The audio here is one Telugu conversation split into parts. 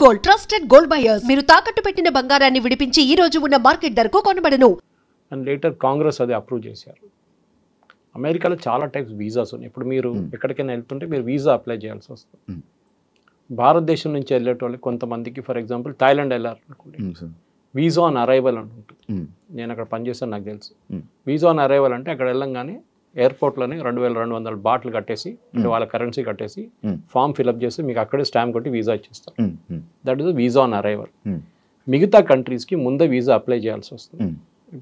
గోల్డ్ ట్రస్టెడ్ గోల్డ్ బయర్స్ మీరు తాకట్టు పెట్టిన బంగారాన్ని విడిపించి ఈ రోజు ఉన్న మార్కెట్ ధరకు కొనబడను. అండ్ లేటర్ కాంగ్రెస్ అది అప్రూవ్ చేశారు. అమెరికాలో చాలా టైప్స్ వీసాస్ ఉన్నాయి. ఇప్పుడు మీరు ఎక్కడికైనా వెళ్తుంటే మీరు వీసా అప్లై చేయాల్సి వస్తుంది. భారతదేశం నుంచి వెళ్ళేటోళ్ళకి కొంతమందికి ఫర్ ఎగ్జాంపుల్ థాయిలాండ్ వెళ్ళాలనుకోండి, వీసా ఆన్ అరైవల్ అని ఉంటుంది. నేను అక్కడ పనిచేస్తాను, నాకు తెలుసు. వీసా ఆన్ అరైవల్ అంటే అక్కడ వెళ్ళంగానే ఎయిర్పోర్ట్లోనే 2200 బాట్లు కట్టేసి, అంటే వాళ్ళ కరెన్సీ కట్టేసి ఫామ్ ఫిల్అప్ చేసి మీకు అక్కడే స్టాంప్ కొట్టి వీసా ఇచ్చేస్తారు. That is visa on arrival. మిగతా కంట్రీస్కి ముందే వీసా అప్లై చేయాల్సి వస్తుంది.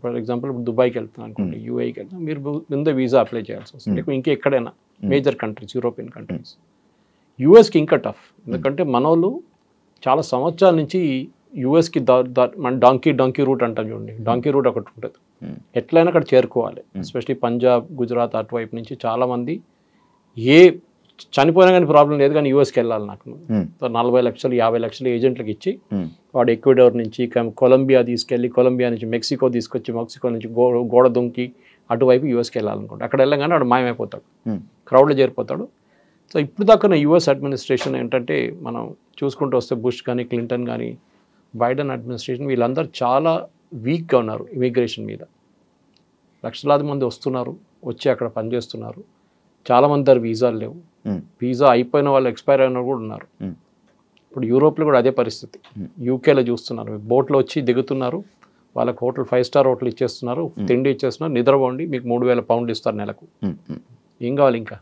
ఫర్ ఎగ్జాంపుల్ దుబాయ్కి వెళ్తున్నాను అనుకోండి, యూఏకి వెళ్తున్నాను, మీరు ముందే వీసా అప్లై చేయాల్సి వస్తుంది. ఇంకెక్కడైనా మేజర్ కంట్రీస్, యూరోపియన్ కంట్రీస్. యూఎస్కి ఇంకా టఫ్, ఎందుకంటే మనోళ్ళు చాలా సంవత్సరాల నుంచి యూఎస్కి మన డాంకీ రూట్ అంటాం చూడండి. డాంకీ రూట్ ఒకటి ఉంటుంది, ఎట్లయినా అక్కడ చేరుకోవాలి. ఎస్పెషలీ పంజాబ్, గుజరాత్ అటువైపు నుంచి చాలామంది చనిపోయినా కానీ ప్రాబ్లం లేదు, కానీ యూఎస్కి వెళ్ళాలి నాకు. 40 లక్షలు 50 లక్షలు ఏజెంట్లకు ఇచ్చి వాడు ఈక్వెడార్ నుంచి కొలంబియా తీసుకెళ్ళి, కొలంబియా నుంచి మెక్సికో తీసుకొచ్చి, మెక్సికో నుంచి గోడ దుంకి అటువైపు యూఎస్కి వెళ్ళాలనుకుంటే అక్కడ వెళ్ళగానే వాడు మాయమైపోతాడు, క్రౌడ్లో చేరిపోతాడు. సో ఇప్పుడు దాకా యూఎస్ అడ్మినిస్ట్రేషన్ ఏంటంటే, మనం చూసుకుంటూ వస్తే బుష్ కానీ, క్లింటన్ కానీ, బైడెన్ అడ్మినిస్ట్రేషన్, వీళ్ళందరూ చాలా వీక్గా ఉన్నారు ఇమిగ్రేషన్ మీద. లక్షలాది మంది వస్తున్నారు, వచ్చి అక్కడ పనిచేస్తున్నారు. చాలామంది దగ్గర వీసాలు లేవు, వీసా అయిపోయిన వాళ్ళు ఎక్స్పైర్ అయిన కూడా ఉన్నారు. ఇప్పుడు యూరోప్లో కూడా అదే పరిస్థితి. యూకేలో చూస్తున్నారు, బోట్లో వచ్చి దిగుతున్నారు, వాళ్ళకి హోటల్ 5 స్టార్ హోటల్ ఇచ్చేస్తున్నారు, తిండి ఇచ్చేస్తున్నారు, నిద్రపోండి, మీకు 3000 పౌండ్లు ఇస్తారు నెలకు. ఏం కావాలి ఇంకా?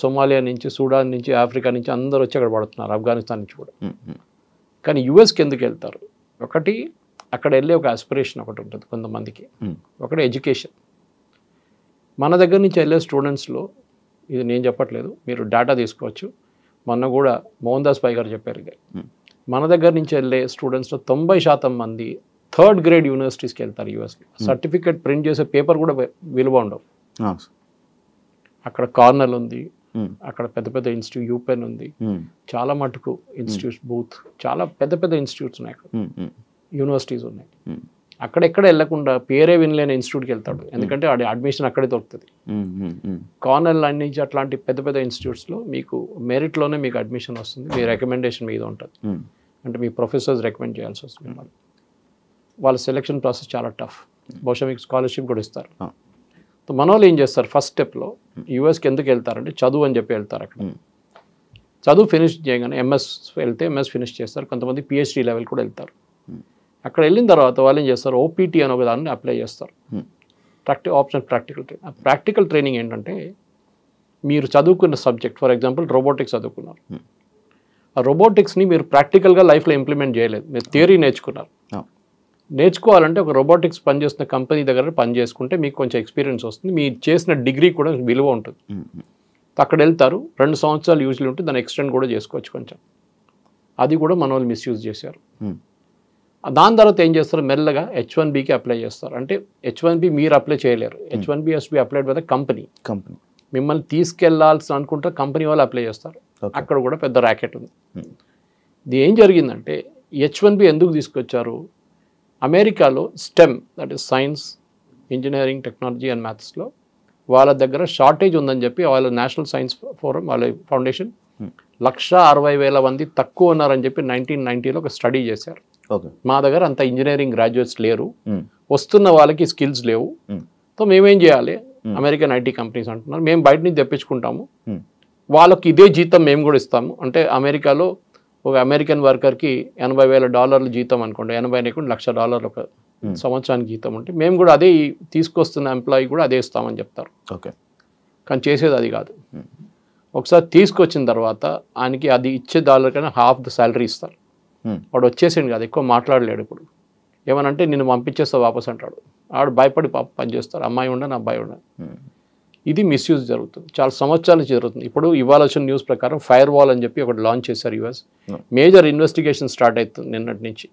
సోమాలియా నుంచి, సూడాన్ నుంచి, ఆఫ్రికా నుంచి అందరూ వచ్చి అక్కడ పడుతున్నారు, ఆఫ్ఘనిస్తాన్ నుంచి కూడా. కానీ యూఎస్కి ఎందుకు వెళ్తారు? ఒకటి, అక్కడ వెళ్ళే ఒక ఆస్పిరేషన్ ఒకటి ఉంటుంది కొంతమందికి. ఒకటి ఎడ్యుకేషన్. మన దగ్గర నుంచి వెళ్ళే స్టూడెంట్స్లో, ఇది నేను చెప్పట్లేదు, మీరు డేటా తీసుకోవచ్చు. మొన్న కూడా మోహన్ దాస్ పై గారు చెప్పారు, మన దగ్గర నుంచి వెళ్ళే స్టూడెంట్స్లో 90% మంది 3rd గ్రేడ్ యూనివర్సిటీస్కి వెళ్తారు యూఎస్కి. సర్టిఫికేట్ ప్రింట్ చేసే పేపర్ కూడా విలువ ఉండవు. అక్కడ కార్నల్ ఉంది, అక్కడ పెద్ద పెద్ద ఇన్స్టిట్యూట్, యూపెన్ ఉంది, చాలా మటుకు ఇన్స్టిట్యూట్స్, బూత్, చాలా పెద్ద పెద్ద ఇన్స్టిట్యూట్స్ ఉన్నాయి అక్కడ, యూనివర్సిటీస్ ఉన్నాయి. అక్కడెక్కడ వెళ్లకుండా పేరే వినలేని ఇన్స్టిట్యూట్కి వెళ్తాడు, ఎందుకంటే వాడి అడ్మిషన్ అక్కడే దొరుకుతుంది. కార్నల్ లైన్ నుంచి అట్లాంటి పెద్ద పెద్ద ఇన్స్టిట్యూట్స్లో మీకు మెరిట్లోనే మీకు అడ్మిషన్ వస్తుంది, మీ రికమెండేషన్ మీద ఉంటుంది. అంటే మీ ప్రొఫెసర్స్ రికమెండ్ చేయాల్సి వస్తుంది. వాళ్ళ సెలెక్షన్ ప్రాసెస్ చాలా టఫ్. బహుశా మీకు స్కాలర్షిప్ కూడా ఇస్తారు. సో మన వాళ్ళు ఏం చేస్తారు, ఫస్ట్ స్టెప్లో యూఎస్కి ఎందుకు వెళ్తారంటే చదువు అని చెప్పి వెళ్తారు. అక్కడ చదువు ఫినిష్ చేయగానే ఎంఎస్ వెళ్తే ఎంఎస్ ఫినిష్ చేస్తారు, కొంతమంది పిహెచ్డి లెవెల్ కూడా వెళ్తారు. అక్కడ వెళ్ళిన తర్వాత వాళ్ళు ఏం చేస్తారు, ఓపీటీ అనే ఒక దాన్ని అప్లై చేస్తారు, ఆప్షన్ ప్రాక్టికల్ ట్రైనింగ్. ఆ ప్రాక్టికల్ ట్రైనింగ్ ఏంటంటే, మీరు చదువుకున్న సబ్జెక్ట్, ఫర్ ఎగ్జాంపుల్ రోబోటిక్స్ చదువుకున్నారు, ఆ రోబోటిక్స్ని మీరు ప్రాక్టికల్గా లైఫ్లో ఇంప్లిమెంట్ చేయలేదు, మీరు థియరీ నేర్చుకున్నారు. నేర్చుకోవాలంటే ఒక రోబోటిక్స్ పనిచేస్తున్న కంపెనీ దగ్గర పని చేసుకుంటే మీకు కొంచెం ఎక్స్పీరియన్స్ వస్తుంది, మీరు చేసిన డిగ్రీ కూడా విలువ ఉంటుంది. అక్కడ వెళ్తారు, 2 సంవత్సరాలు యూజ్లీ ఉంటే దాన్ని ఎక్స్టెండ్ కూడా చేసుకోవచ్చు కొంచెం. అది కూడా మన వాళ్ళు మిస్యూజ్ చేశారు. దాని తర్వాత ఏం చేస్తారు, మెల్లగా H1Bకి అప్లై చేస్తారు. అంటే H1B మీరు అప్లై చేయలేరు, H1B has be applied by the company. మిమ్మల్ని తీసుకెళ్లాల్సి అనుకుంటే కంపెనీ వాళ్ళు అప్లై చేస్తారు. అక్కడ కూడా పెద్ద ర్యాకెట్ ఉంది. ఇది ఏం జరిగిందంటే, H1B ఎందుకు తీసుకొచ్చారు, అమెరికాలో stem, that is science, engineering, technology and మ్యాథ్స్లో వాళ్ళ దగ్గర షార్టేజ్ ఉందని చెప్పి వాళ్ళ నేషనల్ సైన్స్ ఫోరం, వాళ్ళ ఫౌండేషన్ 160,000 మంది తక్కువ ఉన్నారని చెప్పి 1990లో ఒక స్టడీ చేశారు. మా దగ్గర అంత ఇంజనీరింగ్ గ్రాడ్యుయేట్స్ లేరు, వస్తున్న వాళ్ళకి స్కిల్స్ లేవు, సో మేమేం చేయాలి, అమెరికన్ ఐటీ కంపెనీస్ అంటున్నారు, మేము బయట నుంచి తెప్పించుకుంటాము, వాళ్ళకి ఇదే జీతం మేము కూడా ఇస్తాము. అంటే అమెరికాలో ఒక అమెరికన్ వర్కర్కి $80,000 జీతం అనుకోండి, 80 లేకుండా $1,00,000 ఒక సంవత్సరానికి జీతం ఉంటే మేము కూడా అదే తీసుకొస్తున్న ఎంప్లాయీ కూడా అదే ఇస్తామని చెప్తారు. కానీ చేసేది అది కాదు. ఒకసారి తీసుకొచ్చిన తర్వాత ఆయనకి అది ఇచ్చే డాలర్ కన్నా హాఫ్ ద శాలరీ ఇస్తారు. వాడు వచ్చేసిండు కాదు, ఎక్కువ మాట్లాడలేడు. ఇప్పుడు ఏమనంటే నిన్ను పంపించేస్తా వాపస్ అంటాడు. ఆడు భయపడి పని చేస్తారు, అమ్మాయి ఉండని అబ్బాయి ఉండని. ఇది మిస్యూజ్ జరుగుతుంది, చాలా సంవత్సరాల నుంచి జరుగుతుంది. ఇప్పుడు ఇవాళ వచ్చిన న్యూస్ ప్రకారం ఫైర్ వాల్ అని చెప్పి ఒకటి లాంచ్ చేశారు యూఎస్. మేజర్ ఇన్వెస్టిగేషన్ స్టార్ట్ అవుతుంది నిన్నటి నుంచి.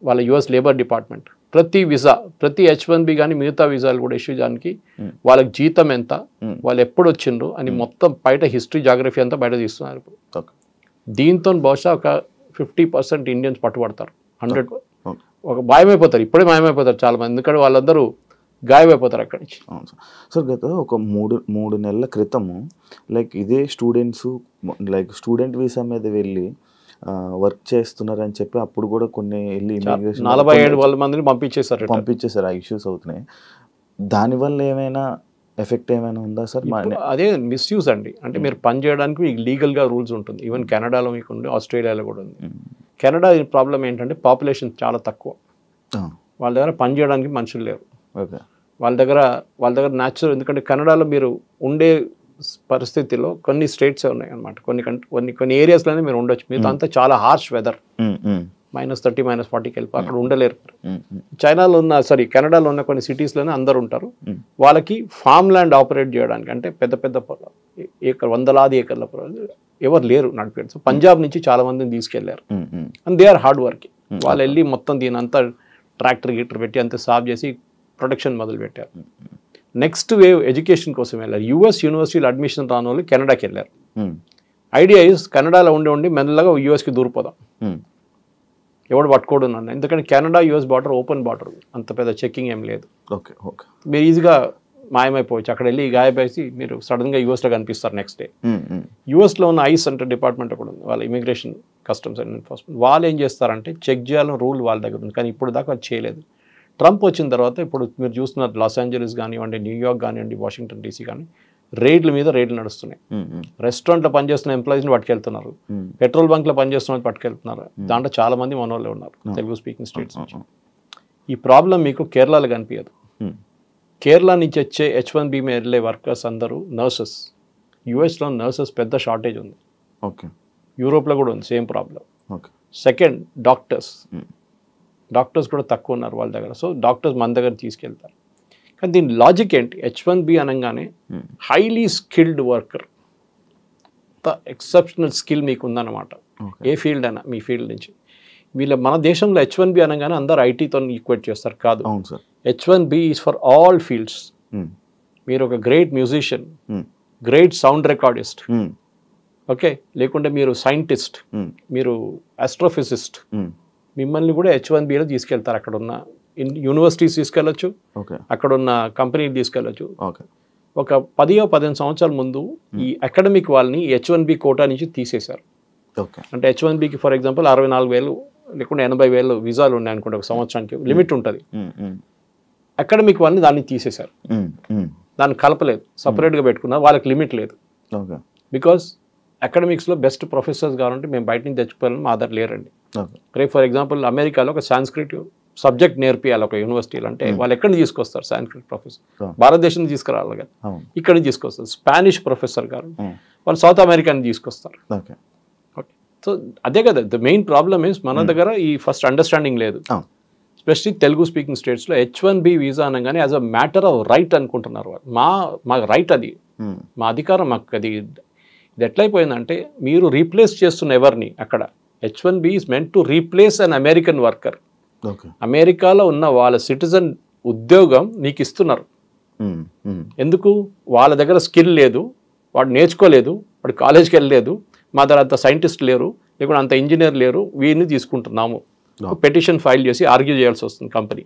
వాళ్ళ యూఎస్ లేబర్ డిపార్ట్మెంట్ ప్రతి వీసా, ప్రతి H1B కానీ మిగతా వీసాలు కూడా ఇష్యూ చేయడానికి వాళ్ళకి జీతం ఎంత, వాళ్ళు ఎప్పుడు వచ్చిండ్రు అని మొత్తం బయట హిస్టరీ, జాగ్రఫీ అంతా బయట తీస్తున్నారు ఇప్పుడు. దీంతో బహుశా ఒక 50% ఇండియన్స్ పట్టుబడతారు, 100 ఒక మాయమైపోతారు, ఇప్పుడే మాయమైపోతారు చాలా మంది, ఎందుకంటే వాళ్ళందరూ గాయమైపోతారు అక్కడి నుంచి. సార్ గత ఒక మూడు నెలల క్రితము లైక్ ఇదే స్టూడెంట్స్ లైక్ స్టూడెంట్ వీసా మీద వెళ్ళి వర్క్ చేస్తున్నారని చెప్పి అప్పుడు కూడా కొన్ని వెళ్ళి ఇమిగ్రేషన్ 47 మందిని పంపించేశారు. ఆ ఇష్యూస్ అవుతున్నాయి. దానివల్ల ఏమైనా ఎఫెక్ట్ ఏమైనా ఉందా సార్? అదే మిస్యూజ్ అండి. అంటే మీరు పని చేయడానికి మీకు లీగల్గా రూల్స్ ఉంటుంది. ఈవెన్ కెనడాలో మీకు ఉంది, ఆస్ట్రేలియాలో కూడా ఉంది. కెనడా ప్రాబ్లం ఏంటంటే పాపులేషన్ చాలా తక్కువ, వాళ్ళ దగ్గర పని చేయడానికి మనుషులు లేరు. వాళ్ళ దగ్గర న్యాచురల్, ఎందుకంటే కెనడాలో మీరు ఉండే పరిస్థితిలో కొన్ని స్టేట్స్ ఉన్నాయి అనమాట, కొన్ని ఏరియాస్లోనే మీరు ఉండొచ్చు. మీతో అంతా చాలా హార్ష్ వెదర్, -30 -40కి వెళ్ళి అక్కడ ఉండలేరు. కెనడాలో ఉన్న కొన్ని సిటీస్లోనే అందరు ఉంటారు. వాళ్ళకి ఫామ్ ల్యాండ్ ఆపరేట్ చేయడానికి, అంటే పెద్ద పెద్ద వందలాది ఏకర్ల పొలాలు ఎవరు లేరు నడిపేది. సో పంజాబ్ నుంచి చాలా మందిని తీసుకెళ్లారు. And they are hard working. వాళ్ళు వెళ్ళి మొత్తం దీని అంతా ట్రాక్టర్ గిటర్ పెట్టి అంతా సాఫ్ చేసి ప్రొడక్షన్ మొదలు పెట్టారు. నెక్స్ట్ వేవ్ ఎడ్యుకేషన్ కోసం వెళ్ళారు. యూఎస్ యూనివర్సిటీలో అడ్మిషన్ రాని వాళ్ళు కెనడాకి వెళ్ళారు. ఐడియా ఇస్ కెనడాలో ఉండి మెల్లగా యూఎస్కి దూరిపోదాం, ఎవడు పట్టుకోవడం అన్న. ఎందుకంటే Canada US border open border, అంత పెద్ద చెక్కింగ్ ఏం లేదు. మీరు ఈజీగా మాయమైపోవచ్చు. అక్కడ వెళ్ళి గాయపేసి మీరు సడన్గా యూఎస్లో కనిపిస్తారు నెక్స్ట్ డే. యూఎస్లో ఉన్న ఐస్ సెంటర్ డిపార్ట్మెంట్ కూడా ఉంది, వాళ్ళ ఇమిగ్రేషన్ కస్టమ్స్ అండ్ ఎన్ఫోర్స్మెంట్. వాళ్ళు ఏం చేస్తారంటే చెక్ చేయాలని రూల్ వాళ్ళ దగ్గర ఉంది, కానీ ఇప్పుడు దాకా అది చేయలేదు. ట్రంప్ వచ్చిన తర్వాత ఇప్పుడు మీరు చూస్తున్నారు లాస్ ఏంజలీస్ కానివ్వండి, న్యూయార్క్ కానివ్వండి, వాషింగ్టన్ డీసీ కానీ రేట్ల మీద రేట్లు నడుస్తున్నాయి. రెస్టారెంట్లో పనిచేస్తున్న ఎంప్లాయీస్ని పట్టుకెళ్తున్నారు, పెట్రోల్ బంక్లో పనిచేస్తున్న పట్టుకెళ్తున్నారు. దాంట్లో చాలా మంది మన వాళ్ళే ఉన్నారు తెలుగు స్పీకింగ్ స్టేట్స్ నుంచి. ఈ ప్రాబ్లం మీకు కేరళలో కనిపించదు. కేరళ నుంచి వచ్చే H1B మీద వెళ్ళే వర్కర్స్ అందరూ నర్సెస్. యూఎస్లో నర్సెస్ పెద్ద షార్టేజ్ ఉంది, యూరోప్లో కూడా ఉంది సేమ్ ప్రాబ్లం. సెకండ్ డాక్టర్స్ కూడా తక్కువ ఉన్నారు వాళ్ళ దగ్గర. సో డాక్టర్స్ మన దగ్గర తీసుకెళ్తారు. కానీ దీని లాజిక్ ఏంటి? H1B అనగానే highly skilled worker, exceptional skill మీకు ఉందన్నమాట. ఏ ఫీల్డ్ అయినా మీ ఫీల్డ్ నుంచి. మన దేశంలో H1B అనగానే అందరు ఐటీతో ఈక్వేట్ చేస్తారు. కాదు, H1B is for all fields. మీరు ఒక great musician, great sound recordist, okay, లేకుంటే మీరు సైంటిస్ట్, మీరు ఆస్ట్రోఫిజిస్ట్, మిమ్మల్ని కూడా H1Bలో తీసుకెళ్తారు. అక్కడ ఉన్న యూనివర్సిటీస్ తీసుకెళ్ళచ్చు, అక్కడ ఉన్న కంపెనీలు తీసుకెళ్ళచ్చు. ఒక 10-15 సంవత్సరాల ముందు ఈ అకాడమిక్ వాళ్ళని H1B కోటా నుంచి తీసేశారు. అంటే H1Bకి ఫర్ ఎగ్జాంపుల్ 64,000 లేకుంటే 80,000 వీసాలు ఉన్నాయి అనుకుంటే ఒక సంవత్సరానికి లిమిట్ ఉంటుంది. అకాడమిక్ వాళ్ళని దాన్ని తీసేశారు, దాన్ని కలపలేదు, సపరేట్గా పెట్టుకున్నారు. వాళ్ళకి లిమిట్ లేదు. బికాస్ అకాడమిక్స్లో బెస్ట్ ప్రొఫెసర్స్ కావాలంటే మేము బయట నుంచి తెచ్చుకోవాలని మా దగ్గర లేరండి. రేపు ఫర్ ఎగ్జాంపుల్ అమెరికాలో ఒక సాంస్క్రిట్ సబ్జెక్ట్ నేర్పియాలి ఒక యూనివర్సిటీలో అంటే వాళ్ళు ఎక్కడి నుంచి తీసుకొస్తారు? సాంస్క్రిట్ ప్రొఫెసర్ భారతదేశం నుంచి తీసుకురావాలి కదా, ఇక్కడి నుంచి తీసుకొస్తారు. స్పానిష్ ప్రొఫెసర్ గారు వాళ్ళు సౌత్ అమెరికా నుంచి తీసుకొస్తారు. ఓకే, సో అదే కదా ద మెయిన్ ప్రాబ్లమ్ ఇస్ మన దగ్గర ఈ ఫస్ట్ అండర్స్టాండింగ్ లేదు. ఎస్పెషలీ తెలుగు స్పీకింగ్ స్టేట్స్లో H1B వీసా అనగానే as a matter of right అనుకుంటున్నారు వాళ్ళు. మా రైట్ అది, మా అధికారం మాకు. అది ఎట్లయిపోయిందంటే మీరు రీప్లేస్ చేస్తున్న ఎవరిని అక్కడ. H1B is meant to replace an American worker. అమెరికాలో ఉన్న వాళ్ళ సిటిజన్ ఉద్యోగం నీకు ఇస్తున్నారు. ఎందుకు? వాళ్ళ దగ్గర స్కిల్ లేదు, వాడు నేర్చుకోలేదు, వాడు కాలేజ్కి వెళ్ళలేదు, మా దగ్గర అంత సైంటిస్ట్ లేరు, లేకుంటే అంత ఇంజనీర్ లేరు, వీరిని తీసుకుంటున్నాము. పెటిషన్ ఫైల్ చేసి ఆర్గ్యూ చేయాల్సి వస్తుంది కంపెనీ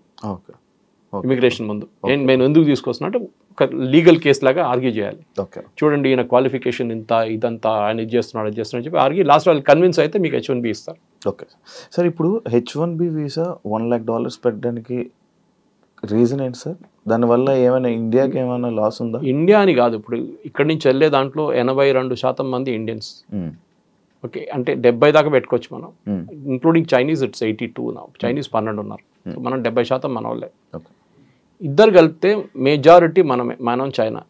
ఇమిగ్రేషన్ ముందు. నేను ఎందుకు తీసుకొస్తున్నా అంటే ఒక లీగల్ కేసు లాగా ఆర్గ్యూ చేయాలి. చూడండి ఈయన క్వాలిఫికేషన్ ఇంత, ఇదంతా, ఆయన ఇది చేస్తున్నాడు, అది చేస్తున్నాడు చెప్పి ఆర్గ్యూ లాస్ట్ వాళ్ళు కన్విన్స్ అయితే మీకు H1B ఇస్తారు. ఓకే సార్, ఇప్పుడు H1B వీసా $1 lakh పెట్టడానికి రీజన్ ఏంటి సార్? దానివల్ల ఏమైనా ఇండియాకి ఏమైనా లాస్ ఉందా? ఇండియా అని కాదు, ఇప్పుడు ఇక్కడి నుంచి వెళ్ళే దాంట్లో 82% మంది ఇండియన్స్. ఓకే, అంటే 70 దాకా పెట్టుకోవచ్చు మనం, ఇంక్లూడింగ్ చైనీస్. ఇట్స్ 82 నా. చైనీస్ 12 ఉన్నారు, మనం 70% మన వాళ్ళే. ఇద్దరు కలిపితే మెజారిటీ మనం చైనా.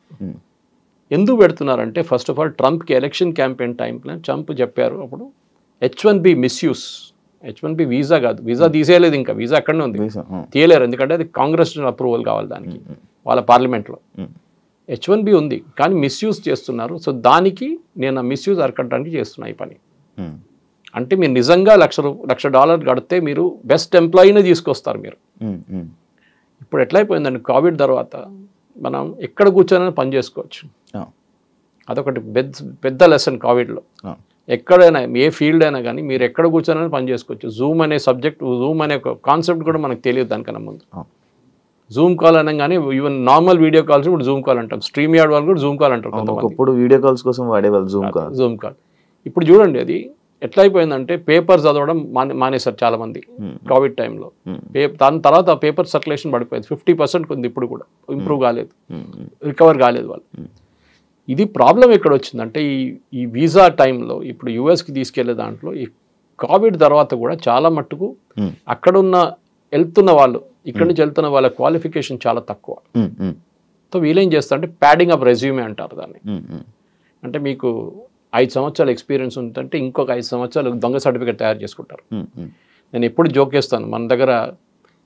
ఎందుకు పెడుతున్నారంటే ఫస్ట్ ఆఫ్ ఆల్ ట్రంప్కి ఎలక్షన్ క్యాంపెయిన్ టైంలో ట్రంప్ చెప్పారు అప్పుడు H1B మిస్యూస్. H1B వీసా కాదు, వీసా తీసేయలేదు, ఇంకా వీసా అక్కడనే ఉంది, తీయలేరు. ఎందుకంటే అది కాంగ్రెస్ అప్రూవల్ కావాలి దానికి, వాళ్ళ పార్లమెంట్లో. H1B ఉంది కానీ మిస్యూజ్ చేస్తున్నారు. సో దానికి నేను ఆ మిస్యూజ్ అరకట్టడానికి చేస్తున్నా ఈ పని. అంటే మీరు నిజంగా $1,00,000 కడితే మీరు బెస్ట్ ఎంప్లాయీనే తీసుకొస్తారు మీరు. ఇప్పుడు ఎట్లయిపోయిందండి, కోవిడ్ తర్వాత మనం ఎక్కడ కూర్చొని పని చేసుకోవచ్చు. అదొకటి పెద్ద లెసన్ కోవిడ్లో. ఎక్కడైనా ఏ ఫీల్డ్ అయినా కానీ మీరు ఎక్కడ కూర్చొని పని చేసుకోవచ్చు. జూమ్ అనే సబ్జెక్ట్, జూమ్ అనే ఒక కాన్సెప్ట్ కూడా మనకు తెలియదు దానికన్నా ముందు. జూమ్ కాల్ అనగానే ఈవెన్ నార్మల్ వీడియో కాల్స్ కూడా జూమ్ కాల్ అంటాం. స్ట్రీమ్ యార్డ్ వాళ్ళు కూడా జూమ్ కాల్ అంటారు. ఇప్పుడు వీడియో కాల్స్ కోసం వాడేవాళ్ళు జూమ్ కాల్. ఇప్పుడు చూడండి, అది ఎట్లా అయిపోయిందంటే పేపర్ చదవడం మానేశారు చాలామంది కోవిడ్ టైంలో. దాని తర్వాత పేపర్ సర్క్యులేషన్ పడిపోయింది, 50% ఉంది ఇప్పుడు కూడా, ఇంప్రూవ్ కాలేదు, రికవర్ కాలేదు వాళ్ళు. ఇది ప్రాబ్లం ఎక్కడ వచ్చిందంటే ఈ వీసా టైంలో ఇప్పుడు యూఎస్కి తీసుకెళ్లే దాంట్లో ఈ కోవిడ్ తర్వాత కూడా చాలా మట్టుకు అక్కడున్న వెళ్తున్న వాళ్ళు, ఇక్కడి నుంచి వెళ్తున్న వాళ్ళ క్వాలిఫికేషన్ చాలా తక్కువ. సో వీళ్ళేం చేస్తారంటే ప్యాడింగ్ అప్ రెజ్యూమే అంటారు దాన్ని. అంటే మీకు 5 సంవత్సరాల ఎక్స్పీరియన్స్ ఉంటుంటే ఇంకొక 5 సంవత్సరాలు దొంగ సర్టిఫికేట్ తయారు చేసుకుంటారు. నేను ఎప్పుడు జోక్ చేస్తాను, మన దగ్గర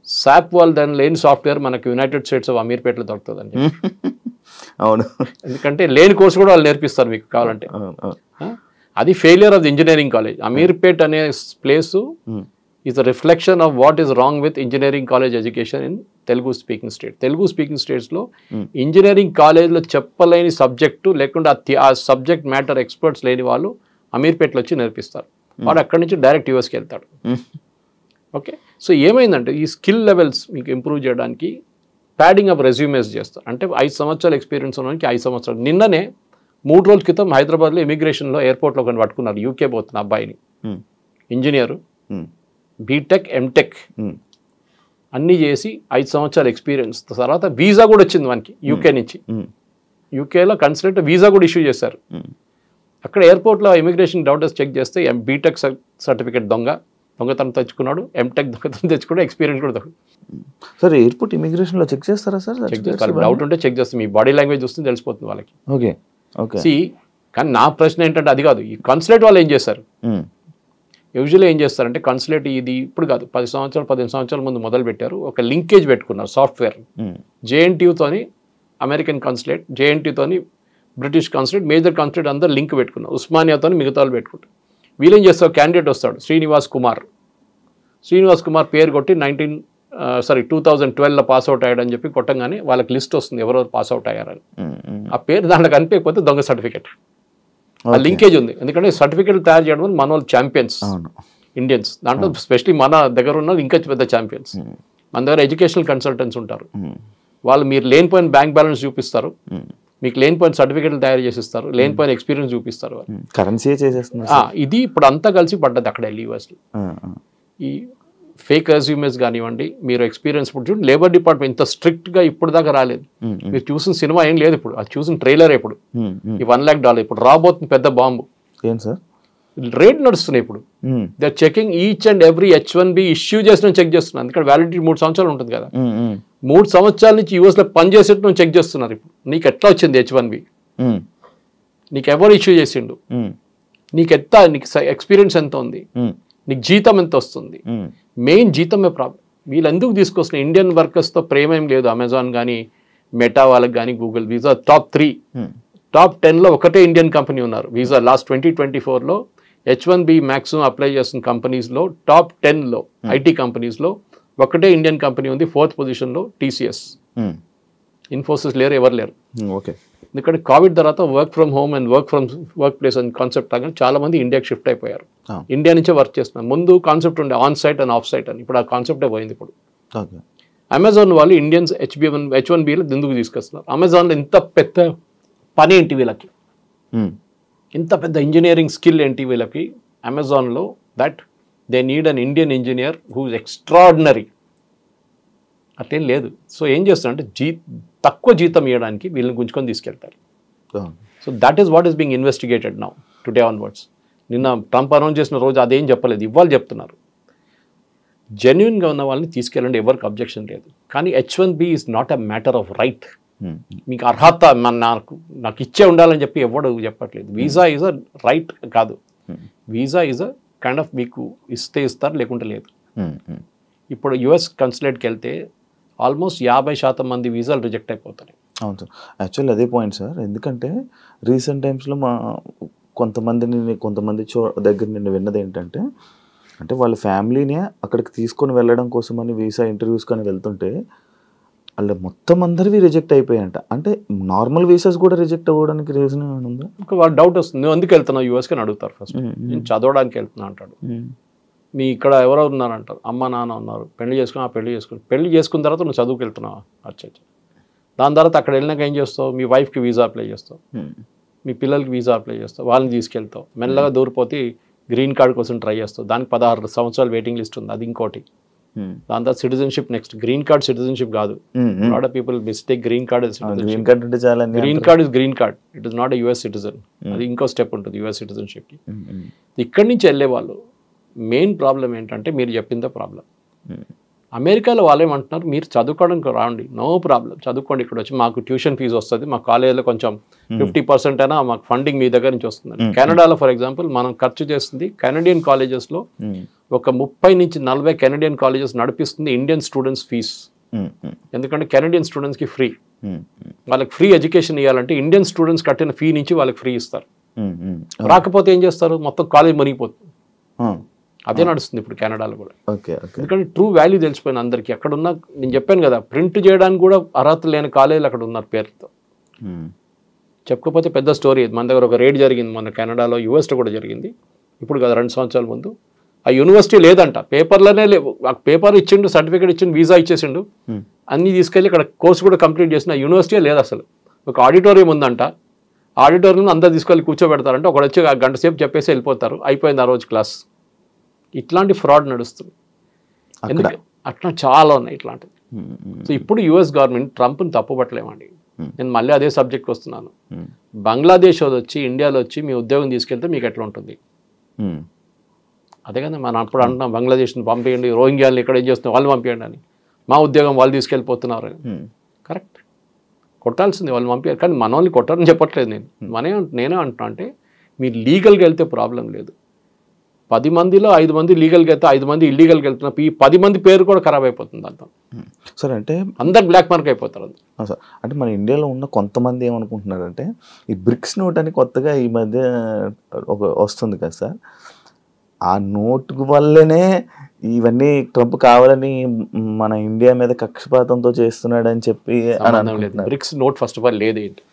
సాప్ వాళ్ళు దాని లేని సాఫ్ట్వేర్ మనకు యునైటెడ్ స్టేట్స్ ఆఫ్ అమీర్పేటలో దొరుకుతుందండి. అవును, ఎందుకంటే లేని కోర్సు కూడా వాళ్ళు నేర్పిస్తారు మీకు కావాలంటే. అది failure of the engineering college. Ameerpet అనే place is a reflection of what is wrong with engineering college education in Telugu speaking state. Telugu speaking స్టేట్స్లో ఇంజనీరింగ్ కాలేజ్లో చెప్పలేని సబ్జెక్టు లేకుండా ఆ సబ్జెక్ట్ మ్యాటర్ ఎక్స్పర్ట్స్ లేని వాళ్ళు అమీర్పేటలో వచ్చి నేర్పిస్తారు. వాడు అక్కడి నుంచి డైరెక్ట్ యూఎస్కి వెళ్తాడు. ఓకే, సో ఏమైందంటే ఈ స్కిల్ లెవెల్స్ మీకు ఇంప్రూవ్ చేయడానికి ప్యాడింగ్ అప్ రెజ్యూమేస్ చేస్తారు. అంటే 5 సంవత్సరాల ఎక్స్పీరియన్స్ ఉన్నవానికి 5 సంవత్సరాలు. నిన్ననే 3 రోజుల క్రితం హైదరాబాద్లో ఇమిగ్రేషన్లో ఎయిర్పోర్ట్లో కొన్ని పట్టుకున్నారు, యూకే పోతున్న అబ్బాయిని, ఇంజనీరు, బీటెక్ ఎంటెక్ అన్నీ చేసి 5 సంవత్సరాల ఎక్స్పీరియన్స్ తర్వాత వీసా కూడా వచ్చింది మనకి యూకే నుంచి. యూకేలో కన్సల్ట్ వీసా కూడా ఇష్యూ చేశారు. అక్కడ ఎయిర్పోర్ట్లో ఇమిగ్రేషన్ డౌటర్స్ చెక్ చేస్తే బీటెక్ సర్టిఫికేట్ దొంగతనం తెచ్చుకున్నాడు, ఎంటెక్ దొంగతనం తెచ్చుకున్నాడు, ఎక్స్పీరియన్స్ కూడా సార్. ఎయిర్పోర్ట్ ఇమిగ్రేషన్లో చెక్ చేస్తారా సార్? చెక్ చేస్తారు, డౌట్ ఉంటే చెక్ చేస్తాం. మీ బాడీ లాంగ్వేజ్ వస్తుంది తెలిసిపోతుంది వాళ్ళకి. Okay okay. కానీ నా ప్రశ్న ఏంటంటే అది కాదు, ఈ కన్సులేట్ వాళ్ళు ఏం చేస్తారు? యూజువల్లీ ఏం చేస్తారంటే కన్సులేట్ ఇది ఇప్పుడు కాదు, 10 సంవత్సరాలు 15 సంవత్సరాల ముందు మొదలు పెట్టారు, ఒక లింకేజ్ పెట్టుకున్నారు సాఫ్ట్వేర్. జేఎన్టీయూతోని అమెరికన్ కన్సులేట్, జేఎన్టీతోని బ్రిటిష్ కన్సులేట్, మేజర్ కన్సులేట్ అందరూ లింక్ పెట్టుకున్నారు. ఉస్మానియాతో మిగతా వాళ్ళు పెట్టుకుంటారు. వీళ్ళేం చేస్తారు, క్యాండిడేట్ వస్తాడు శ్రీనివాస్ కుమార్ పేరు కొట్టి 2012లో పాస్అవుట్ అయ్యాడని చెప్పి కొట్టంగానే వాళ్ళకి లిస్ట్ వస్తుంది ఎవరెవరు పాస్అవుట్ అయ్యారని. ఆ పేరు దాంట్లో కనిపించకపోతే దొంగ సర్టిఫికేట్. ఆ లింకేజ్ ఉంది, ఎందుకంటే సర్టిఫికేట్ తయారు చేయడం మన వాళ్ళు ఛాంపియన్స్ ఇండియన్స్. దాంట్లో స్పెషలీ మన దగ్గర ఉన్న ఇంకా పెద్ద ఛాంపియన్స్. మన దగ్గర ఎడ్యుకేషనల్ కన్సల్టెంట్స్ ఉంటారు, వాళ్ళు మీరు లేనిపోయిన బ్యాంక్ బ్యాలెన్స్ చూపిస్తారు, మీకు లేనిపోయిన సర్టిఫికేట్లు తయారు చేసిస్తారు, లేనిపోయిన ఎక్స్పీరియన్స్ చూపిస్తారు. కరెన్సీ చేసేస్తున్నారు. ఇది ఇప్పుడు అంతా కలిసి పడ్డది అక్కడ యూఎస్లో. ఈ ఫేక్ రెజ్యూమేస్ కానివ్వండి, మీరు ఎక్స్పీరియన్స్ ఇప్పుడు చూడండి, లేబర్ డిపార్ట్మెంట్ ఇంత స్ట్రిక్ట్గా ఇప్పుడు దాకా రాలేదు. మీరు చూసిన సినిమా ఏం లేదు ఇప్పుడు, అది చూసిన ట్రైలర్ ఇప్పుడు ఈ $1 lakh ఇప్పుడు రాబోతుంది పెద్ద బాంబు. ఏం సార్ రేట్ నడుస్తున్నాయి ఇప్పుడు. They are checking each and every H1B issue చేసిన చెక్ చేస్తున్నారు. ఎందుకంటే వ్యాలిడిటీ 3 సంవత్సరాలు ఉంటుంది కదా, 3 సంవత్సరాల నుంచి యూఎస్లో పనిచేసేట్టు చెక్ చేస్తున్నారు. ఇప్పుడు నీకు ఎట్లా వచ్చింది H1B, నీకు ఎవరు ఇష్యూ చేసిండు, నీకు ఎక్స్పీరియన్స్ ఎంత ఉంది, నీకు జీతం ఎంత వస్తుంది. మెయిన్ జీతమే ప్రాబ్లం. వీళ్ళు ఎందుకు తీసుకొస్తున్న ఇండియన్ వర్కర్స్తో ప్రేమ ఏం లేదు. అమెజాన్ కానీ మెటా వాళ్ళకి కానీ గూగుల్ వీసా టాప్ 3 టాప్ 10లో ఒకటే ఇండియన్ కంపెనీ ఉన్నారు. వీసా లాస్ట్ 2024లో H1B మ్యాక్సిమం అప్లై చేస్తున్న కంపెనీస్లో టాప్ 10లో ఐటీ కంపెనీస్లో ఒకటే ఇండియన్ కంపెనీ ఉంది. 4th పొజిషన్లో TCS, ఇన్ఫోసిస్ లేరు, ఎవరు లేరు. ఓకే, ఎందుకంటే కోవిడ్ తర్వాత work from home and work place అని కాన్సెప్ట్ లాగా చాలా మంది ఇండియాకి షిఫ్ట్ అయిపోయారు. ఇండియా నుంచే వర్క్ చేస్తున్నారు. ముందు కాన్సెప్ట్ ఉండే on site and off site అని, ఇప్పుడు ఆ కాన్సెప్టే పోయింది. ఇప్పుడు అమెజాన్ వాళ్ళు ఇండియన్స్ H1Bలో ఎందుకు తీసుకొస్తున్నారు? అమెజాన్లో ఇంత పెద్ద పని ఏంటి వీళ్ళకి, ఇంత పెద్ద ఇంజనీరింగ్ స్కిల్ ఏంటి వీళ్ళకి అమెజాన్లో, that they need an Indian engineer whose extraordinary. అట్లేం లేదు. సో ఏం చేస్తారంటే తక్కువ జీతం ఇవ్వడానికి వీళ్ళని గుంజుకొని తీసుకెళ్తారు. So that is what is being investigated now today onwards. నిన్న ట్రంప్ అనౌన్స్ చేసిన రోజు అదేం చెప్పలేదు, ఇవాళ చెప్తున్నారు. జెన్యున్గా ఉన్న వాళ్ళని తీసుకెళ్ళండి, ఎవరికి అబ్జెక్షన్ లేదు. కానీ H1B is not a matter of right. మీకు అర్హత నాకు ఇచ్చే ఉండాలని చెప్పి ఎవడు చెప్పట్లేదు. వీసా ఈజ్ అ రైట్ కాదు, visa is a kind of మీకు ఇస్తే ఇస్తారు, లేకుంటే లేదు. ఇప్పుడు యుఎస్ కన్సులేట్కి వెళ్తే ఆల్మోస్ట్ 50% మంది వీసాలు రిజెక్ట్ అయిపోతున్నాయి. అవును సార్, యాక్చువల్లీ అదే పాయింట్ సార్. ఎందుకంటే రీసెంట్ టైమ్స్లో కొంతమంది దగ్గర నేను విన్నది ఏంటంటే, అంటే వాళ్ళ ఫ్యామిలీనే అక్కడికి తీసుకొని వెళ్ళడం కోసమని వీసా ఇంటర్వ్యూస్ కానీ వెళ్తుంటే వాళ్ళ మొత్తం అందరివి రిజెక్ట్ అయిపోయాయంట. అంటే నార్మల్ వీసాస్ కూడా రిజెక్ట్ అవ్వడానికి రీజన్ ఏమైనా ఉందా? వాళ్ళ డౌట్ వస్తుంది, నువ్వు ఎందుకు వెళ్తున్నావు యూఎస్కి అని అడుగుతారు. ఫస్ట్ నేను చదవడానికి వెళ్తున్నా అంటాడు. మీ ఇక్కడ ఎవరో ఉన్నారంటారు, అమ్మ నాన్న ఉన్నారు, పెళ్లి చేసుకున్న తర్వాత నువ్వు చదువుకు వెళ్తున్నావు. అచ్చా, దాని తర్వాత అక్కడ వెళ్ళినాక ఏం చేస్తావు, మీ వైఫ్కి వీసా అప్లై చేస్తావు, మీ పిల్లలకి వీసా అప్లై చేస్తావు, వాళ్ళని తీసుకెళ్తావు, మెల్లగా దూరిపోతే గ్రీన్ కార్డ్ కోసం ట్రై చేస్తావు, దానికి 16 సంవత్సరాలు వెయిటింగ్ లిస్ట్ ఉంది, అది ఇంకోటి. దాని తర్వాత citizenship next. Green card citizenship కాదు. Lot of people mistake green card green card అంటే చాలా green card is green card, it is not a US citizen. అది ఇంకో స్టెప్ ఉంటుంది యుఎస్ సిటిజన్షిప్కి. ఇక్కడి నుంచి వెళ్ళే వాళ్ళు మెయిన్ ప్రాబ్లం ఏంటంటే మీరు చెప్పిందే ప్రాబ్లం. అమెరికాలో వాళ్ళు ఏమంటున్నారు, మీరు చదువుకోవడానికి రాండి, నో ప్రాబ్లం, చదువుకోండి, ఇక్కడ వచ్చి మాకు ట్యూషన్ ఫీజు వస్తుంది, మా కాలేజీలో కొంచెం 50% అయినా మాకు ఫండింగ్ మీ దగ్గర నుంచి వస్తుంది. కెనడాలో ఫర్ ఎగ్జాంపుల్ మనం ఖర్చు చేస్తుంది కెనడియన్ కాలేజెస్లో ఒక 30 నుంచి 40 కెనడియన్ కాలేజెస్ నడిపిస్తుంది ఇండియన్ స్టూడెంట్స్ ఫీజ్. ఎందుకంటే కెనడియన్ స్టూడెంట్స్కి ఫ్రీ, వాళ్ళకి ఫ్రీ ఎడ్యుకేషన్ ఇవ్వాలంటే ఇండియన్ స్టూడెంట్స్ కట్టిన ఫీ నుంచి వాళ్ళకి ఫ్రీ ఇస్తారు. రాకపోతే ఏం చేస్తారు, మొత్తం కాలేజ్ మునిగిపోతుంది. అదే నడుస్తుంది ఇప్పుడు కెనడాలో కూడా. ఎందుకంటే ట్రూ వాల్యూ తెలిసిపోయిన అందరికీ. అక్కడ ఉన్న, నేను చెప్పాను కదా, ప్రింట్ చేయడానికి కూడా అర్హత లేని కాలేజీలు అక్కడ ఉన్నారు పేరుతో. చెప్పకపోతే పెద్ద స్టోరీ. మన దగ్గర ఒక రేడ్ జరిగింది మన కెనడాలో, యూఎస్లో కూడా జరిగింది ఇప్పుడు కదా 2 సంవత్సరాల ముందు. ఆ యూనివర్సిటీ లేదంట, పేపర్లోనే లేవు. ఆ పేపర్ ఇచ్చిండు, సర్టిఫికేట్ ఇచ్చిండు, వీసా ఇచ్చేసిండు, అన్నీ తీసుకెళ్ళి ఇక్కడ కోర్సు కూడా కంప్లీట్ చేసిన యూనివర్సిటీ లేదు అసలు. ఒక ఆడిటోరియం ఉందంట, ఆడిటోరియం అందరూ తీసుకెళ్ళి కూర్చోబెడతారంటే ఒకడు వచ్చి 1 గంట సేపు చెప్పేసి వెళ్ళిపోతారు, అయిపోయింది ఆ రోజు క్లాస్. ఇట్లాంటి ఫ్రాడ్ నడుస్తుంది. ఎందుకంటే అట్లా చాలా ఉన్నాయి ఇట్లాంటివి. సో ఇప్పుడు యుఎస్ గవర్నమెంట్ ట్రంప్ని తప్పుపట్టలేమండి. నేను మళ్ళీ అదే సబ్జెక్ట్కి వస్తున్నాను. బంగ్లాదేశ్ వచ్చి ఇండియాలో వచ్చి మీ ఉద్యోగం తీసుకెళ్తే మీకు ఎట్లా ఉంటుంది? అదే కదా మనం అప్పుడు అంటున్నాం, బంగ్లాదేశ్ని పంపేయండి, రోహింగ్యాలను ఇక్కడ ఏం చేస్తున్నాం వాళ్ళు పంపించండి అని. మా ఉద్యోగం వాళ్ళు తీసుకెళ్ళిపోతున్నారు అని. కరెక్ట్, కొట్టాల్సింది వాళ్ళు పంపించారు, కానీ మన వాళ్ళని కొట్టారని చెప్పట్లేదు నేను. నేనే అంటున్నా అంటే మీరు లీగల్గా వెళ్తే ప్రాబ్లం లేదు. 10 మందిలో 5 మంది లీగల్గా వెళ్తే 5 మంది ఇల్లీగల్గా వెళ్తున్నారు, ఈ 10 మంది పేరు కూడా ఖరాబ్ అయిపోతుంది అంతా. సార్ అంటే అందరు బ్లాక్ మార్క్ అయిపోతారు. సార్ అంటే మన ఇండియాలో ఉన్న కొంతమంది ఏమనుకుంటున్నారంటే ఈ బ్రిక్స్ నోట్ అని కొత్తగా ఈ మధ్య వస్తుంది కదా సార్, ఆ నోట్ వల్లనే ఇవన్నీ ట్రంప్ కావాలని మన ఇండియా మీద కక్షపాతంతో చేస్తున్నాడు అని చెప్పి. BRICS not first of all లేదు. ఏంటి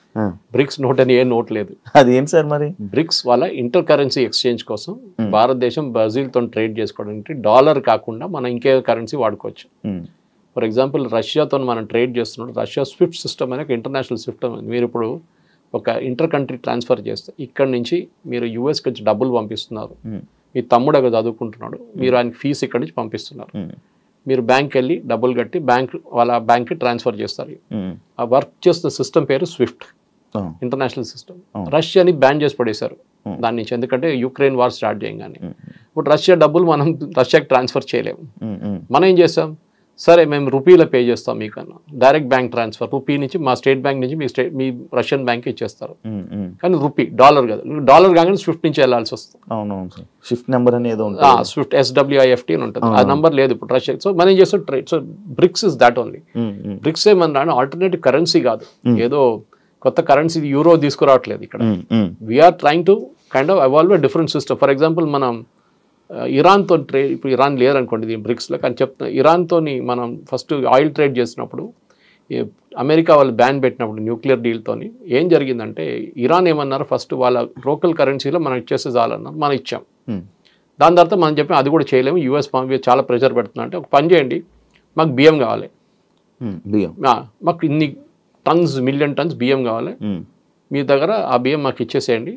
బ్రిక్స్ నోట్ అని ఏ నోట్ లేదు. అది ఏంటి సార్ మరి? బ్రిక్స్ వాళ్ళ ఇంటర్ కరెన్సీ ఎక్స్చేంజ్ కోసం భారతదేశం బ్రెజిల్తో ట్రేడ్ చేసుకోవడానికి డాలర్ కాకుండా మనం ఇంకే కరెన్సీ వాడుకోవచ్చు. ఫర్ ఎగ్జాంపుల్ రష్యాతో మనం ట్రేడ్ చేస్తున్నాడు, రష్యా స్విఫ్ట్ సిస్టమ్ అనే ఒక ఇంటర్నేషనల్ సిస్టమ్. మీరు ఇప్పుడు ఒక ఇంటర్ కంట్రీ ట్రాన్స్ఫర్ చేస్తే ఇక్కడ నుంచి మీరు యూఎస్కి వచ్చి డబ్బులు పంపిస్తున్నారు, మీ తమ్ముడు అక్కడ చదువుకుంటున్నాడు, మీరు ఆయనకి ఫీజు ఇక్కడి నుంచి పంపిస్తున్నారు, మీరు బ్యాంక్కి వెళ్ళి డబ్బులు కట్టి వాళ్ళ బ్యాంక్కి ట్రాన్స్ఫర్ చేస్తారు. ఆ వర్క్ చేస్తున్న సిస్టమ్ పేరు స్విఫ్ట్, ఇంటర్నేషనల్ సిస్టమ్. రష్యాని బ్యాన్ చేసి పడేశారు దాని నుంచి, ఎందుకంటే యుక్రెయిన్ వార్ స్టార్ట్ చేయగానే. ఇప్పుడు రష్యా డబ్బులు మనం రష్యాకి ట్రాన్స్ఫర్ చేయలేము. మనం ఏం చేస్తాం, సరే మేము రూపీలో పే చేస్తాం మీకన్నా, డైరెక్ట్ బ్యాంక్ ట్రాన్స్ఫర్ రూపీ నుంచి మా స్టేట్ బ్యాంక్ నుంచి మీ రష్యన్ బ్యాంక్కి ఇచ్చేస్తారు. కానీ రూపీ, డాలర్ కదా, డాలర్ కాగానే స్విఫ్ట్ నుంచి వెళ్ళాల్సి వస్తుంది. అవునవును, స్విఫ్ట్ నెంబర్ అనేది స్విఫ్ట్ SWIFT అని ఉంటుంది, ఆ నెంబర్ లేదు ఇప్పుడు రష్యా. సో మనం ఏం చేస్తాం trade. So BRICS is that only. BRICS ఏమన్నా ఆల్టర్నేటివ్ కరెన్సీ కాదు, ఏదో కొత్త కరెన్సీ యూరో తీసుకురావట్లేదు ఇక్కడ. We are trying to kind of evolve different system. For example మనం ఇరాన్తో ట్రేడ్, ఇప్పుడు ఇరాన్ లేదనుకోండి దీని బ్రిక్స్లో, కానీ చెప్తున్నా ఇరాన్తో మనం ఫస్ట్ ఆయిల్ ట్రేడ్ చేసినప్పుడు అమెరికా వాళ్ళు బ్యాన్ పెట్టినప్పుడు న్యూక్లియర్ డీల్తో ఏం జరిగిందంటే ఇరాన్ ఏమన్నారు, ఫస్ట్ వాళ్ళ లోకల్ కరెన్సీలో మనం ఇచ్చేస్తే చాలన్నారు, మనం ఇచ్చాం. దాని తర్వాత మనం చెప్పాం అది కూడా చేయలేము, యూఎస్ చాలా ప్రెషర్ పెడుతున్నా అంటే ఒక పని చేయండి, మాకు బియ్యం కావాలి, మాకు ఇన్ని టన్స్ మిలియన్ టన్స్ బియ్యం కావాలి, మీ దగ్గర ఆ బియ్యం మాకు ఇచ్చేసేయండి,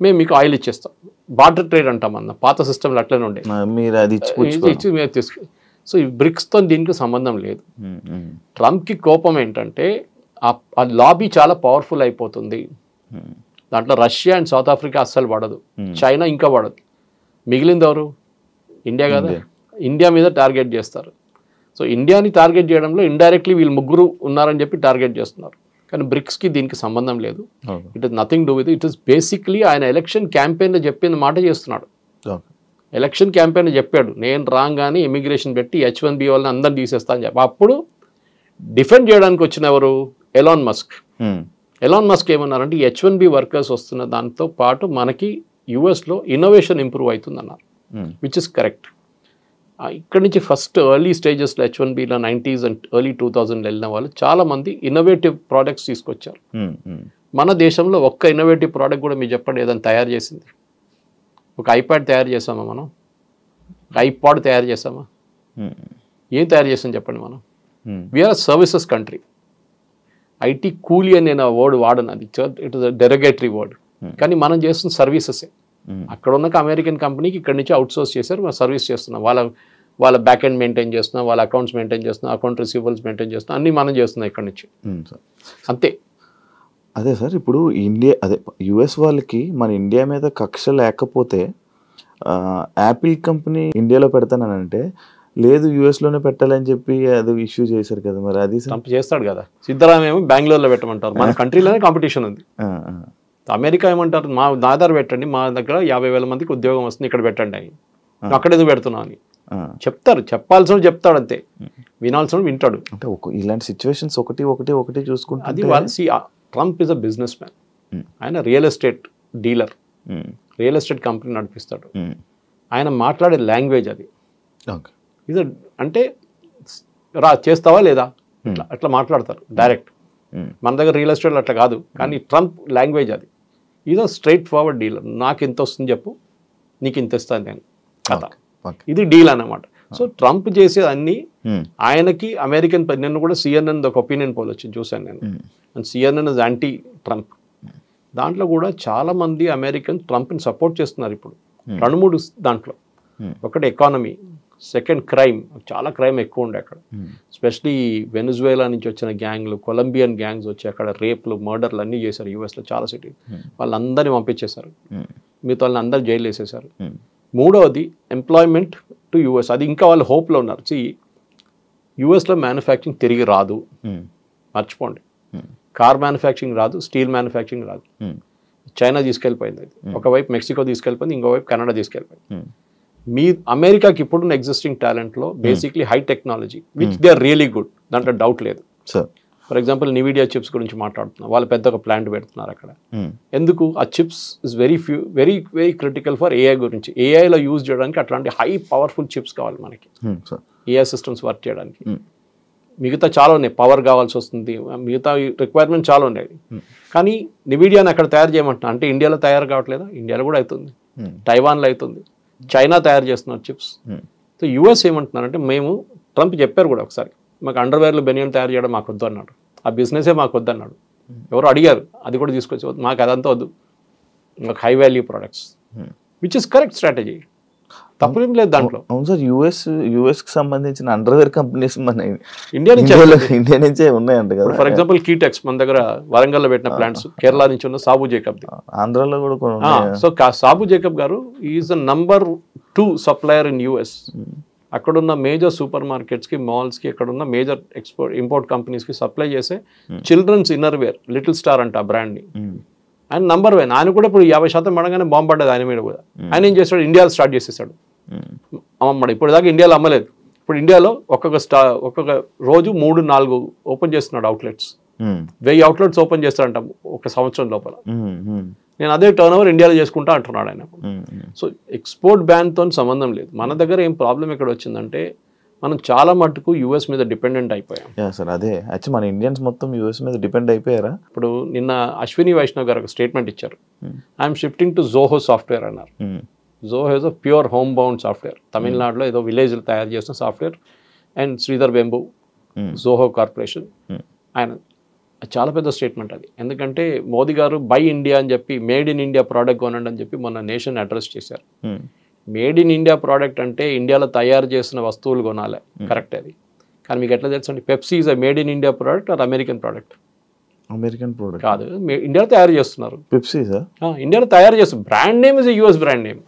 మేము మీకు ఆయిల్ ఇచ్చేస్తాం. బార్టర్ ట్రేడ్ అంటాం అన్న, పాత సిస్టమ్లో అట్లనే ఉండే, మీరు అది ఇచ్చి మీరు తీసుకు. సో ఈ బ్రిక్స్తో దీనికి సంబంధం లేదు. ట్రంప్కి కోపం ఏంటంటే ఆ లాబీ చాలా పవర్ఫుల్ అయిపోతుంది, దాంట్లో రష్యా అండ్ సౌత్ ఆఫ్రికా అస్సలు పడదు, చైనా ఇంకా పడదు, మిగిలింది ఎవరు? ఇండియా కదా. ఇండియా మీద టార్గెట్ చేస్తారు. సో ఇండియాని టార్గెట్ చేయడంలో ఇండైరెక్ట్లీ వీళ్ళు ముగ్గురు ఉన్నారని చెప్పి టార్గెట్ చేస్తున్నారు. కానీ బ్రిక్స్కి దీనికి సంబంధం లేదు. It is nothing do with it is basically ఆయన ఎలక్షన్ క్యాంపెయిన్లో చెప్పిన మాట చేస్తున్నాడు. ఎలక్షన్ క్యాంపెయిన్ చెప్పాడు, నేను రాగానే ఇమిగ్రేషన్ పెట్టి H1B వాళ్ళని అందరిని తీసేస్తా అని చెప్పి. అప్పుడు డిఫెండ్ చేయడానికి వచ్చిన ఎవరు? Elon Musk. ఎలాన్ మస్క్ ఏమన్నారంటే H1B వర్కర్స్ వస్తున్న దాంతో పాటు మనకి యుఎస్లో ఇన్నోవేషన్ ఇంప్రూవ్ అవుతుంది అన్నారు, విచ్ ఇస్ కరెక్ట్. ఇక్కడ నుంచి ఫస్ట్ ఎర్లీ స్టేజెస్లో H1Bలో 90s అండ్ ఎర్లీ 2000 వెళ్ళిన వాళ్ళు చాలామంది ఇన్నోవేటివ్ ప్రోడక్ట్స్ తీసుకొచ్చారు. మన దేశంలో ఒక్క ఇన్నోవేటివ్ ప్రోడక్ట్ కూడా మీరు చెప్పండి ఏదైనా తయారు చేసింది. ఒక ఐప్యాడ్ తయారు చేసామా మనం? ఒక ఐపాడ్ తయారు చేసామా? ఏం తయారు చేసాం చెప్పండి మనం? We are services country. ఐటీ కూలీ అని నేను వర్డ్ వాడను, అది it is a derogatory word, కానీ మనం చేస్తున్న సర్వీసెసే. అక్కడ ఉన్న అమెరికన్ కంపెనీకి ఇక్కడ నుంచి అవుట్ సోర్స్ చేశారు, మనం సర్వీస్ చేస్తున్నాం. వాళ్ళ బ్యాక్ ఎండ్ మెయింటైన్ చేస్తున్నాం, వాళ్ళ అకౌంట్స్ మెయింటైన్ చేస్తున్నాం, అకౌంట్ రిసీవబుల్స్ మెయింటైన్ చేస్తున్నాం, అన్నీ మనం చేస్తున్నాం ఇక్కడ నుంచి. అంతే. అదే సార్, ఇప్పుడు యుఎస్ వాళ్ళకి మన ఇండియా మీద కక్ష లేకపోతే యాపిల్ కంపెనీ ఇండియాలో పెడతానంటే లేదు యుఎస్లోనే పెట్టాలని చెప్పి అది ఇష్యూ చేశారు కదా, మరి అది ట్రంప్ చేస్తాడు కదా. సిద్ధరామయ్య ఏమో బెంగళూరులో పెట్టమంటారు, మన కంట్రీలోనే కాంపిటీషన్ ఉంది. అమెరికా ఏమంటారు, మా ఆధార్ పెట్టండి, మా దగ్గర 50,000 మందికి ఉద్యోగం వస్తుంది, ఇక్కడ పెట్టండి అని. అక్కడ ఎందుకు పెడుతున్నావు అని చెప్తారు, చెప్పాల్సిన చెప్తాడు, అంతే. వినాల్సిన వింటాడు. అంటే ఇలాంటి సిచ్యువేషన్స్ ఒకటి చూసుకుంటే అది Trump is a business. ఆయన real estate dealer, real estate company నడిపిస్తాడు. ఆయన మాట్లాడే లాంగ్వేజ్ అది ఇది అంటే చేస్తావా లేదా అట్లా మాట్లాడతారు డైరెక్ట్. మన దగ్గర రియల్ ఎస్టేట్ అట్లా కాదు, కానీ ట్రంప్ లాంగ్వేజ్ అది. ఇదో స్ట్రైట్ ఫార్వర్డ్ డీలర్. నాకు ఎంత వస్తుంది చెప్పు, నీకు ఇంత ఇస్తాను నేను కథ. ఇది డీల్ అన్నమాట. సో ట్రంప్ చేసేది అన్ని ఆయనకి అమెరికన్. నేను కూడా సిఎన్ఎన్ ఒక ఒపీనియన్ పోల్ వచ్చింది చూశాను నేను. And CNN is anti Trump. దాంట్లో కూడా చాలా మంది అమెరికన్ ట్రంప్ని సపోర్ట్ చేస్తున్నారు ఇప్పుడు. 2-3 దాంట్లో. ఒకటి ఎకానమీ, సెకండ్ క్రైమ్. చాలా క్రైమ్ ఎక్కువ ఉండే అక్కడ, ఎస్పెషలీ వెనిజువేలా నుంచి వచ్చిన గ్యాంగ్లు, కొలంబియన్ గ్యాంగ్స్ వచ్చి అక్కడ రేప్లు, మర్డర్లు అన్నీ చేశారు యూఎస్లో చాలా సిటీ. వాళ్ళందరినీ పంపించేశారు, మిగతా వాళ్ళని అందరు జైలు వేసేశారు. మూడవది ఎంప్లాయ్మెంట్ టు యూఎస్. అది ఇంకా వాళ్ళు హోప్లో ఉన్నారు. యూఎస్లో మ్యానుఫ్యాక్చరింగ్ తిరిగి రాదు, మర్చిపోండి. కార్ మ్యానుఫ్యాక్చరింగ్ రాదు, స్టీల్ మ్యానుఫ్యాక్చరింగ్ రాదు. చైనా తీసుకెళ్ళిపోయింది, ఒకవైపు మెక్సికో తీసుకెళ్ళిపోయింది, ఇంకోవైపు కెనడా తీసుకెళ్ళిపోయింది. మీ అమెరికాకి ఇప్పుడున్న ఎగ్జిస్టింగ్ టాలెంట్లో basically high technology which they are really good, దాంట్లో డౌట్ లేదు. ఫర్ ఎగ్జాంపుల్ NVIDIA చిప్స్ గురించి మాట్లాడుతున్నారు, వాళ్ళు పెద్ద ఒక ప్లాంట్ పెడుతున్నారు అక్కడ. ఎందుకు ఆ chips is very very critical for AI గురించి. ఏఐలో యూజ్ చేయడానికి అట్లాంటి హై పవర్ఫుల్ చిప్స్ కావాలి మనకి, AI సిస్టమ్స్ వర్క్ చేయడానికి. మిగతా చాలా ఉన్నాయి, పవర్ కావాల్సి వస్తుంది, మిగతా రిక్వైర్మెంట్ చాలా ఉన్నాయి. కానీ NVIDIAని అక్కడ తయారు చేయమంటున్నా అంటే ఇండియాలో తయారు కావట్లేదా? ఇండియాలో కూడా అవుతుంది, తైవాన్లో అవుతుంది, చైనా తయారు చేస్తున్నారు చిప్స్. సో యుఎస్ ఏమంటున్నారంటే, మేము ట్రంప్ చెప్పారు కూడా ఒకసారి, మాకు అండర్వేర్లు బెనియన్ తయారు చేయడం మాకు వద్దు అన్నాడు, ఆ బిజినెసే మాకు వద్దు అన్నాడు. ఎవరు అడిగారు, అది కూడా తీసుకొచ్చి మాకు అదంతా వద్దు, మాకు high value products, which is correct strategy, తప్పేం లేదు దాంట్లో. అవును సార్, యుఎస్కి సంబంధించిన అండర్వేర్ కంపెనీస్ మన ఇండియా నుంచే ఉన్నాయంట కదా. ఫర్ ఎగ్జాంపుల్ కీటెక్స్ మన దగ్గర వరంగల్లో పెట్టిన ప్లాంట్స్, కేరళ నుంచి ఉన్న సాబు జేకబ్, ఆంధ్రాలో కూడా. సో సాబు జేకబ్ గారు is the number 2 supplier in US. అక్కడున్న మేజర్ సూపర్ మార్కెట్స్కి, మాల్స్కి, అక్కడున్న మేజర్ ఇంపోర్ట్ కంపెనీస్కి సప్లై చేసే చిల్డ్రన్స్ ఇన్నర్వేర్ లిటిల్ స్టార్ అంట ఆ బ్రాండ్ని. ఆయన నంబర్ 1. ఆయన కూడా ఇప్పుడు 50% పడగానే బాంబు పడ్డది ఆయన మీద కూడా. ఆయన ఏం చేస్తాడు, ఇండియాలో స్టార్ట్ చేసేసాడు అమ్మమ్మడు. ఇప్పుడు దాకా ఇండియాలో అమ్మలేదు, ఇప్పుడు ఇండియాలో ఒక్కొక్క రోజు 3-4 ఓపెన్ చేస్తున్నాడు అవుట్లెట్స్. 1000 అవుట్లెట్స్ ఓపెన్ చేస్తాడంట ఒక సంవత్సరం లోపల. నేను అదే టర్న్ ఓవర్ ఇండియాలో చేసుకుంటా అంటున్నాడు ఆయన. సో ఎక్స్పోర్ట్ బ్యాన్తో సంబంధం లేదు. మన దగ్గర ఏం ప్రాబ్లం ఎక్కడ వచ్చిందంటే, మనం చాలా మటుకు యూఎస్ మీద డిపెండెంట్ అయిపోయాం. సార్ అదే యాక్చువల్లీ మన ఇండియన్స్ మొత్తం యూఎస్ మీద డిపెండ్ అయిపోయారా? ఇప్పుడు నిన్న అశ్విని వైష్ణవ్ గారు ఒక స్టేట్మెంట్ ఇచ్చారు, I'm shifting to Zoho software అన్నారు. Zoho is a pure home bound software. తమిళనాడులో ఏదో విలేజ్లో తయారు చేసిన software. And Sridhar Vembu, Zoho corporation, ఆయన చాలా పెద్ద స్టేట్మెంట్ అది. ఎందుకంటే మోదీ గారు బై ఇండియా అని చెప్పి, మేడ్ ఇన్ ఇండియా ప్రోడక్ట్ కొనండి అని చెప్పి మొన్న నేషన్ అడ్రస్ చేశారు. మేడ్ ఇన్ ఇండియా ప్రోడక్ట్ అంటే ఇండియాలో తయారు చేసిన వస్తువులు కొనాలి, కరెక్ట్ అది. కానీ మీకు ఎట్లా తెలుసు అండి, Pepsi is a made in India product or American product? American product కాదు, ఇండియాలో తయారు చేస్తున్నారు. పెప్సీ సార్ ఇండియాలో తయారు చేస్తున్నారు. Brand name is US brand name,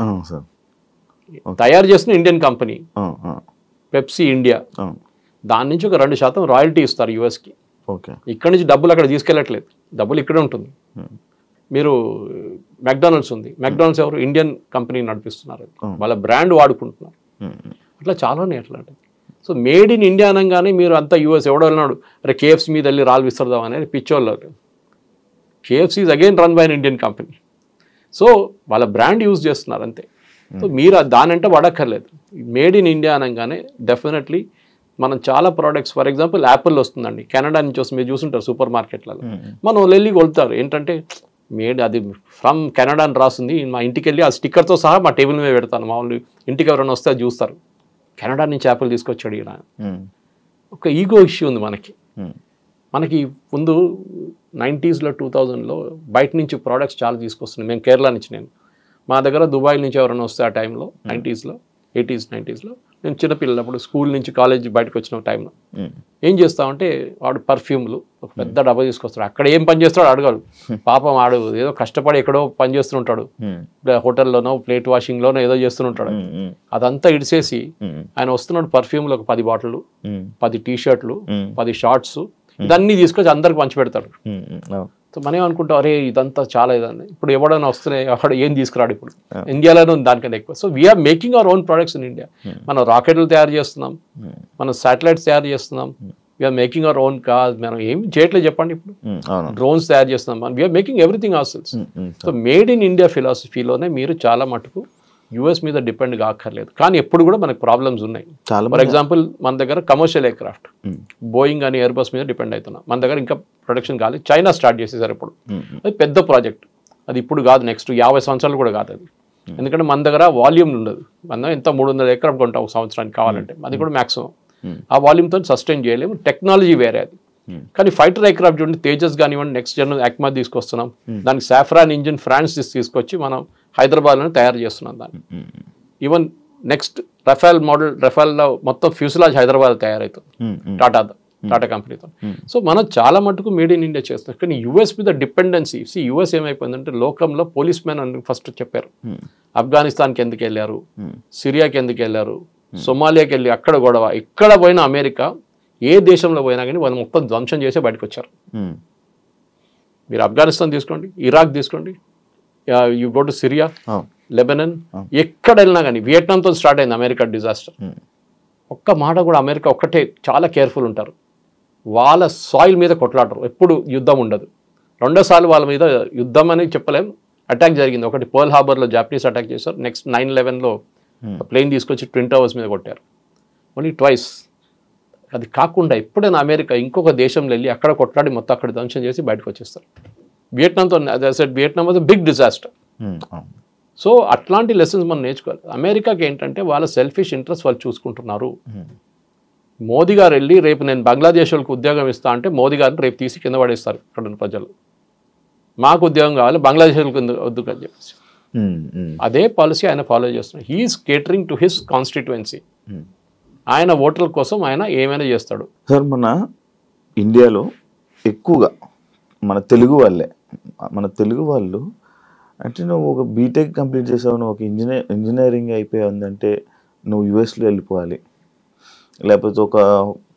తయారు చేస్తున్న ఇండియన్ కంపెనీ పెప్సీ ఇండియా. దాని నుంచి ఒక 2% రాయల్టీ ఇస్తారు యూఎస్కి. ఇక్కడ నుంచి డబ్బులు అక్కడ తీసుకెళ్ళట్లేదు, డబ్బులు ఇక్కడే ఉంటుంది. మీరు మెక్డానల్డ్స్ ఉంది, మెక్డానల్డ్స్ ఎవరు? ఇండియన్ కంపెనీ నడిపిస్తున్నారు, వాళ్ళ బ్రాండ్ వాడుకుంటున్నారు. అట్లా చాలా ఉన్నాయి అట్లాంటివి. సో మేడ్ ఇన్ ఇండియా అనగానే మీరు అంతా యూఎస్. ఎవడో వెళ్ళినాడు, అరే KFC మీద వెళ్ళి రాళ్ళు విస్తరదాం అనేది పిచ్చోళ్ళు. KFC is again run by an Indian company. So వాళ్ళ బ్రాండ్ యూజ్ చేస్తున్నారు అంతే. సో మీరు దానంటే వాడక్కర్లేదు. మేడ్ ఇన్ ఇండియా అనగానే డెఫినెట్లీ మనం చాలా ప్రోడక్ట్స్, ఫర్ ఎగ్జాంపుల్ యాపిల్ వస్తుందండి, కెనడా నుంచి వస్తుంది, మీరు చూసుంటారు సూపర్ మార్కెట్లలో. మనం వెళ్ళి కొలుతారు ఏంటంటే, మేడ్ అది ఫ్రమ్ కెనడా అని రాస్తుంది. మా ఇంటికి వెళ్ళి ఆ స్టిక్కర్తో సహా మా టేబుల్ మీద పెడతాను. మా వాళ్ళు ఇంటికి ఎవరైనా వస్తే అది చూస్తారు, కెనడా నుంచి యాపిల్ తీసుకొచ్చాడు ఈయన. ఒక ఈగో ఇష్యూ ఉంది మనకి ముందు 90s 2000లో బయట నుంచి ప్రోడక్ట్స్ చాలా తీసుకొస్తున్నాయి. మేము కేరళ నుంచి, నేను మా దగ్గర దుబాయ్ నుంచి ఎవరైనా వస్తే ఆ టైంలో 80s 90sలో నేను చిన్నపిల్లప్పుడు స్కూల్ నుంచి కాలేజ్ బయటకు వచ్చిన టైంలో ఏం చేస్తామంటే వాడు పర్ఫ్యూమ్లు ఒక పెద్ద డబ్బా తీసుకొస్తాడు. అక్కడ ఏం పని చేస్తాడు అడగాడు. పాపం వాడు ఏదో కష్టపడి ఎక్కడో పని చేస్తుంటాడు, హోటల్లోనో ప్లేట్ వాషింగ్లోనో ఏదో చేస్తుంటాడు. అదంతా ఇడిసేసి ఆయన వస్తున్నాడు పర్ఫ్యూమ్లు ఒక 10 బాటిళ్ళు, 10 టీ-షర్ట్లు, 10 షార్ట్స్, ఇదన్నీ తీసుకొచ్చి అందరికి పంచి పెడతాడు. సో మనం ఏమనుకుంటాం, అరే ఇదంతా చాలా ఇదండి. ఇప్పుడు ఎవడైనా వస్తున్నాయి అక్కడ ఏం తీసుకురాడు. ఇప్పుడు ఇండియాలోనే ఉంది దానికన్నా ఎక్కువ. So we're making our own products in India. మనం రాకెట్లు తయారు చేస్తున్నాం, మనం శాటిలైట్స్ తయారు చేస్తున్నాం, we're making our own cars. మనం ఏం చేయట్లేదు చెప్పండి. ఇప్పుడు డ్రోన్స్ తయారు చేస్తున్నాం, we're making everything ourselves. So made in India ఫిలాసఫీలోనే మీరు చాలా మటుకు యుఎస్ మీద డిపెండ్ కాక్కర్లేదు. కానీ ఎప్పుడు కూడా మనకు ప్రాబ్లమ్స్ ఉన్నాయి. ఫర్ ఎగ్జాంపుల్ మన దగ్గర కమర్షియల్ ఎయిర్క్రాఫ్ట్ బోయింగ్ అని ఎయిర్బస్ మీద డిపెండ్ అవుతున్నాం. మన దగ్గర ఇంకా ప్రొడక్షన్ కాలేదు. చైనా స్టార్ట్ చేసేసారు ఇప్పుడు. అది పెద్ద ప్రాజెక్ట్. అది ఇప్పుడు కాదు, నెక్స్ట్ 50 సంవత్సరాలు కూడా కాదు అది. ఎందుకంటే మన దగ్గర వాల్యూమ్ ఉండదు. మనం ఎంత 300 ఎయిర్క్రాఫ్ట్ కొంటాం ఒక సంవత్సరానికి కావాలంటే, అది కూడా మ్యాక్సిమం. ఆ వాల్యూమ్తో సస్టైన్ చేయలేము. టెక్నాలజీ వేరే అది. కానీ ఫైటర్ ఎయిర్క్రాఫ్ట్ చూడండి, తేజస్ కానివ్వండి, నెక్స్ట్ జన్ అక్మా తీసుకొస్తున్నాం. దానికి సాఫ్రాన్ ఇంజిన్ ఫ్రాన్స్ తీసుకొచ్చి మనం హైదరాబాద్లోనే తయారు చేస్తున్నాం దాన్ని. ఈవెన్ నెక్స్ట్ రఫేల్ మోడల్, రఫేల్లో మొత్తం ఫ్యూసిలాజ్ హైదరాబాద్ తయారవుతుంది టాటా కంపెనీతో. సో మనం చాలా మటుకు మేడ్ ఇన్ ఇండియా చేస్తున్నాం. కానీ యుఎస్ మీద డిపెండెన్సీ, యుఎస్ ఏమైపోయిందంటే లోకంలో పోలీస్ మ్యాన్ అని ఫస్ట్ చెప్పారు. ఆఫ్ఘనిస్తాన్కి ఎందుకు వెళ్ళారు, సిరియాకి ఎందుకు వెళ్ళారు, సొమాలియాకి వెళ్ళి అక్కడ గొడవ. ఎక్కడ పోయినా అమెరికా ఏ దేశంలో పోయినా కానీ వాళ్ళు మొత్తం ధ్వంసం చేసే బయటకు వచ్చారు. మీరు ఆఫ్ఘనిస్తాన్ తీసుకోండి, ఇరాక్ తీసుకోండి, you go to Syria, Lebanon, ఎక్కడ వెళ్ళినా కానీ, వియట్నాంతో స్టార్ట్ అయింది అమెరికా డిజాస్టర్. ఒక్క మాట కూడా అమెరికా ఒక్కటే చాలా కేర్ఫుల్ ఉంటారు. వాళ్ళ సాయిల్ మీద కొట్లాడరు, ఎప్పుడు యుద్ధం ఉండదు. రెండోసార్లు వాళ్ళ మీద యుద్ధం అని చెప్పలేం, అటాక్ జరిగింది. ఒకటి పర్ల్ హార్బర్లో జాపనీస్ అటాక్ చేశారు. నెక్స్ట్ 9/11లో ప్లేన్ తీసుకొచ్చి ట్విన్ టవర్స్ మీద కొట్టారు. Only twice. అది కాకుండా ఎప్పుడైనా అమెరికా ఇంకొక దేశంలో వెళ్ళి అక్కడ కొట్లాడి మొత్తం అక్కడ ధ్వంసం చేసి బయటకు వచ్చేస్తారు. వియట్నాంతో Vietnam was big disaster. So అట్లాంటి లెసన్స్ మనం నేర్చుకోవాలి. అమెరికాకి ఏంటంటే వాళ్ళ సెల్ఫిష్ ఇంట్రెస్ట్ వాళ్ళు చూసుకుంటున్నారు. మోదీ గారు వెళ్ళి రేపు నేను బంగ్లాదేశ్ వాళ్ళకి ఉద్యోగం ఇస్తా అంటే మోదీ గారిని రేపు తీసి కింద పడేస్తారు అక్కడ ఉన్న ప్రజలు. మాకు ఉద్యోగం కావాలి, బంగ్లాదేశ్ వాళ్ళకి వద్దు అని చెప్పేసి అదే పాలసీ ఆయన ఫాలో చేస్తున్నారు. He's catering to his constituency. ఆయన ఓటర్ల కోసం ఆయన ఏమైనా చేస్తాడు. సార్ మన ఇండియాలో ఎక్కువగా మన తెలుగు వాళ్ళు అంటే నువ్వు ఒక బీటెక్ కంప్లీట్ చేసావు, నువ్వు ఒక ఇంజనీరింగ్ అయిపోయిందంటే నువ్వు యుఎస్లో వెళ్ళిపోవాలి, లేకపోతే ఒక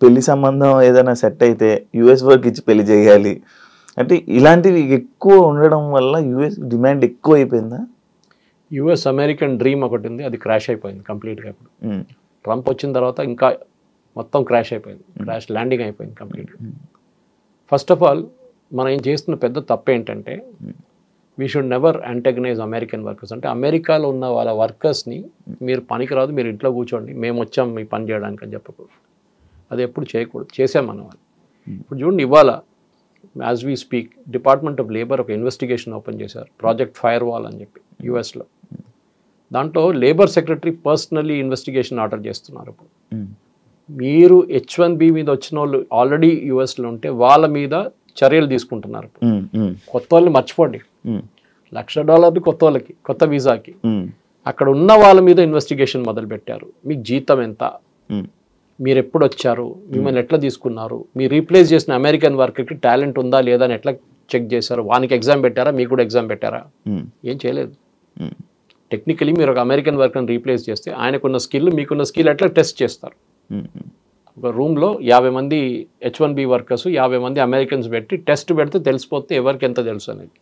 పెళ్లి సంబంధం ఏదైనా సెట్ అయితే యుఎస్ వర్క్ ఇచ్చి పెళ్లి చేయాలి అంటే ఇలాంటివి ఎక్కువ ఉండడం వల్ల యుఎస్ డిమాండ్ ఎక్కువ అయిపోయిందా? యుఎస్ అమెరికన్ డ్రీమ్ ఒకటి ఉంది, అది క్రాష్ అయిపోయింది కంప్లీట్గా. ఇప్పుడు ట్రంప్ వచ్చిన తర్వాత ఇంకా మొత్తం క్రాష్ అయిపోయింది, క్రాష్ ల్యాండింగ్ అయిపోయింది కంప్లీట్గా. ఫస్ట్ ఆఫ్ ఆల్ మనం ఏం చేస్తున్న పెద్ద తప్పు ఏంటంటే we should never antagonize American workers. అంటే అమెరికాలో ఉన్న వాళ్ళ వర్కర్స్ని మీరు పనికిరాదు, మీరు ఇంట్లో కూర్చోండి, మేము వచ్చాం మీ పని చేయడానికి అని చెప్పకూడదు. అది ఎప్పుడు చేయకూడదు, చేసాం మనం. ఇప్పుడు చూడండి, ఇవాళ as we speak department of labour ఒక ఇన్వెస్టిగేషన్ ఓపెన్ చేశారు, ప్రాజెక్ట్ ఫైర్ వాల్ అని చెప్పి యుఎస్లో. దాంట్లో labour secretary personally investigation order చేస్తున్నారు. ఇప్పుడు మీరు H1B మీద వచ్చిన వాళ్ళు ఆల్రెడీ యుఎస్లో ఉంటే వాళ్ళ మీద చర్యలు తీసుకుంటున్నారు. కొత్త వాళ్ళని మర్చిపోండి, $1,00,000 కొత్త వాళ్ళకి, కొత్త వీసాకి. అక్కడ ఉన్న వాళ్ళ మీద ఇన్వెస్టిగేషన్ మొదలు పెట్టారు. మీకు జీతం ఎంత, మీరు ఎప్పుడు వచ్చారు, మిమ్మల్ని ఎట్లా తీసుకున్నారు, మీరు రీప్లేస్ చేసిన అమెరికన్ వర్కర్కి టాలెంట్ ఉందా లేదా అని ఎట్లా చెక్ చేశారు, వానికి ఎగ్జామ్ పెట్టారా, మీకు కూడా ఎగ్జామ్ పెట్టారా? ఏం చేయలేదు. టెక్నికలీ మీరు ఒక అమెరికన్ వర్కర్ని రీప్లేస్ చేస్తే ఆయనకున్న స్కిల్ మీకున్న స్కిల్ ఎట్లా టెస్ట్ చేస్తారు. ఒక రూమ్లో 50 మంది H1B వర్కర్స్, 50 మంది అమెరికన్స్ పెట్టి టెస్ట్ పెడితే తెలిసిపోతే ఎవరికి ఎంత తెలుసు అనేది.